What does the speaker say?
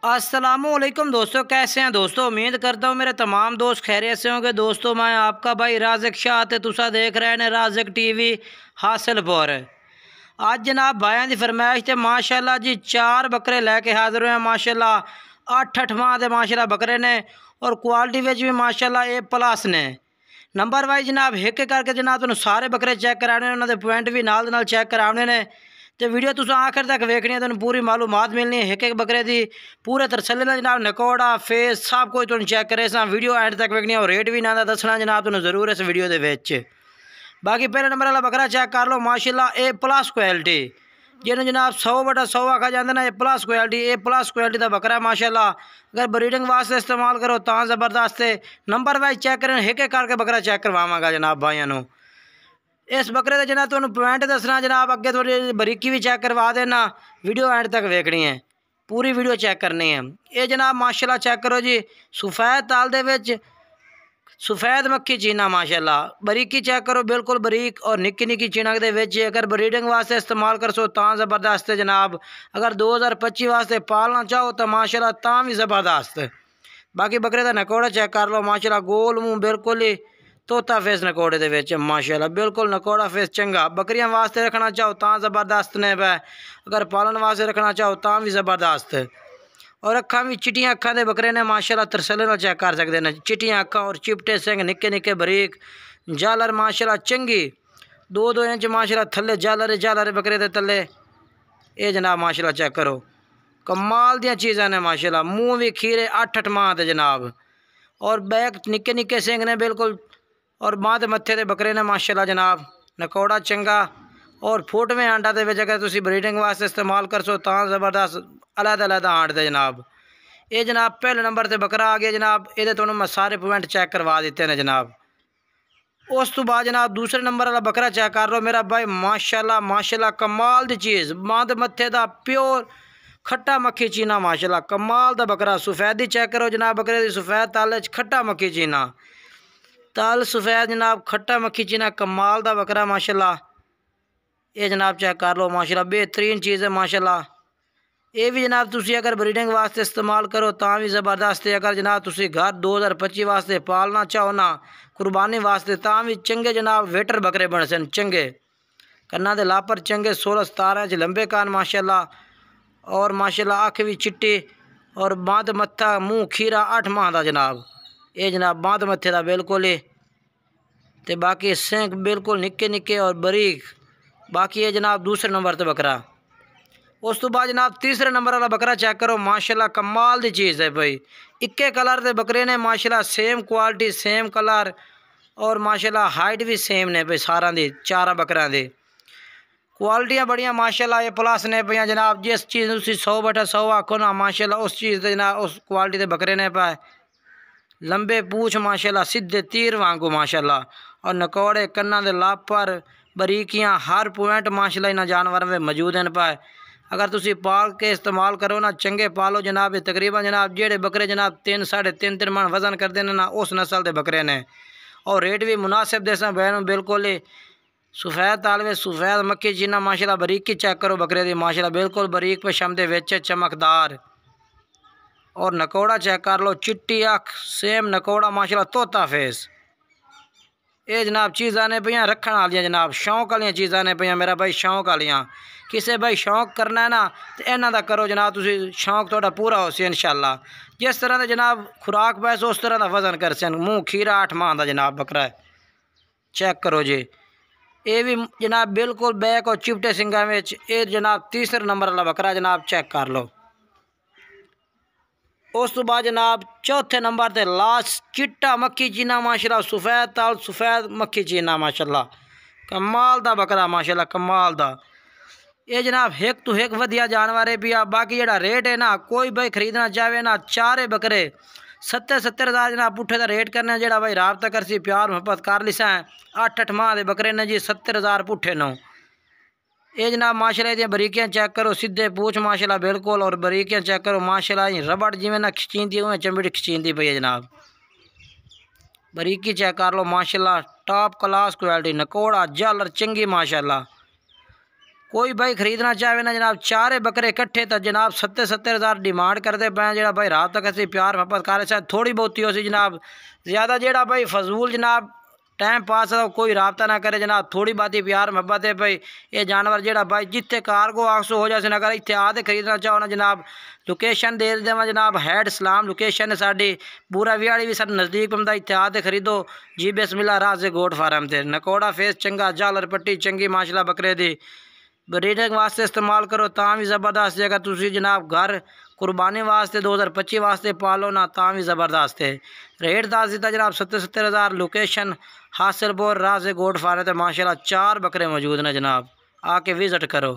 अस्सलामुअलैकुम दोस्तों, कैसे हैं दोस्तों। उम्मीद करता हूँ मेरे तमाम दोस्त खैरियत से होंगे। दोस्तों मैं आपका भाई राज़िक शाह ते तुसा देख रहे हैं राज़िक टीवी हासिलपुर। आज जनाब भाइयों की फरमाइश ते माशाल्लाह जी 4 बकरे लैके हाजिर हुए हैं। माशाल्लाह 8 माह के माशाल्लाह बकरे ने और क्वालिटी में भी माशाल्लाह A+ ने। नंबर वाइज जनाब एक एक करके जनाब तुहानू सारे बकरे चेक कराने, उन्होंने पॉइंट भी नाल दे नाल चेक कराने ने। तो वीडियो तुम आखिर तक वेखनी है, तुम पूरी मालूमात मिलनी है एक एक बकरे की पूरे तरसले का जनाब नकोड़ा फेस सब कुछ तुम चेक करे वीडियो एंड तक वेखनी है। और रेट भी ना दसना जनाब तुम जरूर इस वीडियो के। बाकी पहले नंबर वाला बकरा चेक कर लो, माशाल्लाह A+ क्वालिटी जिन्हें जनाब 100/100 आखा जाता ना। A+ क्वालिटी का बकरा माशाल्लाह। अगर ब्रीडिंग वास्ते इस्तेमाल करो तो ज़बरदस्त है। नंबर वाइज चेक करें एक एक करके बकरा चेक करवावांगा जनाब भाइयों। इस बकरे का जनाब तुहानू पॉइंट दसना जनाब, अगे थोड़ी बरीकी भी चेक करवा देना। वीडियो एंड तक वेखनी है, पूरी वीडियो चेक करनी है। ये जनाब माशाल्लाह चेक करो जी, सफ़ेद ताल दे विच सफ़ेद मक्खी चीना माशाल्लाह। बरीकी चेक करो, बिल्कुल बरीक और निक्की निक्की चिनक दे विच। अगर ब्रीडिंग वास्ते इस्तेमाल कर सो तां ज़बरदस्त है जनाब। अगर 2025 वास्ते पालना चाहो तो माशाल्लाह तां भी ज़बरदस्त। बाकी बकरे का नकोड़ा चेक कर लो माशाल्लाह, गोल मुँह बिल्कुल ही तोता फेस नकोड़े दे विच माशाल्लाह, बिल्कुल नकोड़ा फेस चंगा। बकरियां वास्ते रखना चाहो तां ज़बरदस्त ने वै, अगर पालन वास्ते रखना चाहो तां भी ज़बरदस्त। और अखा भी चिट्टियां अखा दे बकरे ने माशाल्लाह, तरसले नाल चेक कर सकते हैं। चिट्टियां अखा और चिपटे सिंह निक्के निक्के बरीक, झालर माशाल्लाह चंगी 2-2 इंच माशाल्लाह थले झालर बकरे दे तले। ये जनाब माशाल्लाह चेक करो, कमाल दियां चीज़ां ने माशाल्लाह। मूँह भी खीरे 8 माह दे जनाब, और बैक निक्के निक्के सिंह ने बिल्कुल। और माँ मत्थे के बकरे ने माशाल्लाह जनाब, नकोड़ा चंगा और फुटवें आंडा के अगर तुम ब्रीडिंग वास्ते इस्तेमाल कर सो तो ज़बरदस्त अलग आंड दे जनाब। ये जनाब पहले नंबर पर बकरा आ गया जनाब। ये तो मैं सारे पॉइंट चेक करवा दिते हैं जनाब। उस तो बाद जनाब दूसरे नंबर वाला बकरा चेक कर लो मेरा भाई, माशाल्लाह कमाल दी चीज़। माँ मत्थे का प्योर खट्टा मक्खी चीना माशाल्लाह, कमाल दा बकरा। सफ़ेदी चेक करो जनाब, बकरे की सफ़ेद ताले खट्टा मक्खी चीना ताल सफ़ेद जनाब, खट्टा मक्खी चीना कमाल दा बकरा माशाल्लाह। ये जनाब चेक कर लो माशाल्लाह, बेहतरीन चीज़ है माशाल्लाह। ये भी जनाब तुसी अगर ब्रीडिंग वास्ते इस्तेमाल करो तो भी ज़बरदस्त है। अगर जनाब तुसी घर 2025 वास्ते पालना चाहो ना, कुर्बानी वास्ते, तो भी चंगे जनाब वेटर बकरे बन सन चंगे। कन्ना दे लापर चंगे 16-17 इंच लंबे कान माशाल्लाह। और माशाल्लाह अख भी चिट्टी और बांध मत्था मुँह खीरा 8 माह का जनाब। ये जनाब बांध मत्थे का बिल्कुल ही, तो बाकी सिंह बिल्कुल निक्के निक्के और बरीक। बाकी ये जनाब दूसरे नंबर पर बकरा। उस तो बाद जनाब तीसरे नंबर वाला बकरा चेक करो माशाल्लाह, कमाल दी चीज़ है भाई। इक्के कलर के बकरे ने माशाल्लाह, सेम क्वालिटी सेम कलर और माशाल्लाह हाइट भी सेम ने भाई सारा दी। 4 बकरियां दी क्वालिटियाँ बढ़िया माशाल्लाह A+ ने पे जनाब। जिस चीज़ 100/100 आखो ना माशाल्लाह, उस चीज़ के जनाब उस क्वालिटी के बकरे ने पाए। लंबे पूछ माशाल्लाह, सीधे तीर वांगू माशाल्लाह, और नकोड़े कन्ना दे लापर बरीकियां हर पॉइंट माशाल्लाह इन जानवरों में मौजूद हैं पाए। अगर तुसी पाल के इस्तेमाल करो ना, चंगे पालो जनाब। तकरीबन जनाब जेड़े बकरे जनाब 3-3.5 मन वजन करते हैं ना, उस नस्ल के बकरे ने। और रेट भी मुनासिब दे बैन बिल्कुल ही। सफ़ेद तालवे सफ़ेद मक्खी चीना माशाल्लाह, बरीकी चेक करो बकरे की माशाल्लाह, बिल्कुल बरीक पशम दे विच चमकदार। और नकोड़ा चेक कर लो, चिट्टी अख सेम नकोड़ा माशाल्लाह, तोता फेस। ये जनाब चीज़ां ने पे रखने वाली जनाब, शौक वाली चीज़ां ने पे मेरा भाई, शौक वालियाँ। किसे भाई शौक करना है ना तो इन्हों का करो जनाब, तुसी शौक थोड़ा पूरा हो सी इंशाल्लाह। जिस तरह का जनाब खुराक पैसो उस तरह का वजन कर सन। मुँह खीरा 8 माह का जनाब बकरा है, चेक करो जी। ये भी जनाब बिल्कुल बैक और चिपटे सिंगा में। ये जनाब तीसरे नंबर वाला बकरा जनाब, चेक कर लो। उस तो बाद जनाब चौथे नंबर पर लास्ट चिट्टा मक्खी चीना माशाल्लाह, सफ़ेद ताल सफ़ेद मक्खी चीना माशाल्लाह, कमाल दा बकरा माशाल्लाह, कमाल दा। ये जनाब एक तो एक वधिया जानवर है भी। बाकी जरा रेट है ना, कोई भाई खरीदना चाहे ना, 4 बकरे 70-70 हज़ार जनाब पुट्ठे का रेट करने। जरा भाई राबता कर सी प्यार मुहब्बत कर लिसा है। 8 माह के बकरे ने जी 70 हज़ार पुट्ठे नो। ये जनाब माशाल्लाह दी बरीकियां चेक करो, सीधे पूछ माशाल्लाह बिल्कुल। और बरीकियां चेक करो माशाल्लाह, रबड़ जिमें ना खिंचींदी हुए चमड़ी खिंचींदी पई है जनाब। बरीकी चेक कर लो माशाल्लाह, टॉप क्लास क्वालिटी। नकोड़ा झालर चंगी माशाल्लाह, कोई भाई खरीदना चाहे ना जनाब चारे बकरे इकट्ठे तो जनाब 70,000 डिमांड करते पे जो भाई रात तक ऐसी प्यार मोहब्बत कर शायद थोड़ी बहुत ही हो सी जनाब ज़्यादा जेड़ा भाई फजूल जनाब टाइम पास है कोई रबता ना करे जनाब थोड़ी बात ही प्यार मोहब्बत है भाई ये जानवर जेड़ा भाई जिथे कारगो आंसू हो जाए अगर इतने आदे खरीदना चाहो ना जनाब लोकेशन दे देव जनाब हैड सलाम लोकेशन है साड़ी पूरा विहाड़ी भी साढ़े नज़दीक पौंदा इतने आदे खरीदो जी बिस्मिल्लाह राज़ गोट फार्म से नकोड़ा फेस चंगा झालर पट्टी चंगी माशाल्लाह बकरे दी ब्रीडिंग वास्ते इस्तेमाल करो तां भी ज़बरदस्त है। अगर तुसी जनाब घर कुर्बानी वास्ते 2025 वास्ते पालो ना तां भी ज़बरदस्त है। रेट दस दिता जनाब 70,000 लोकेशन हासिलपुर राज़ गोट फार्म ते माशाल्लाह 4 बकरे मौजूद ने जनाब आके विज़िट करो।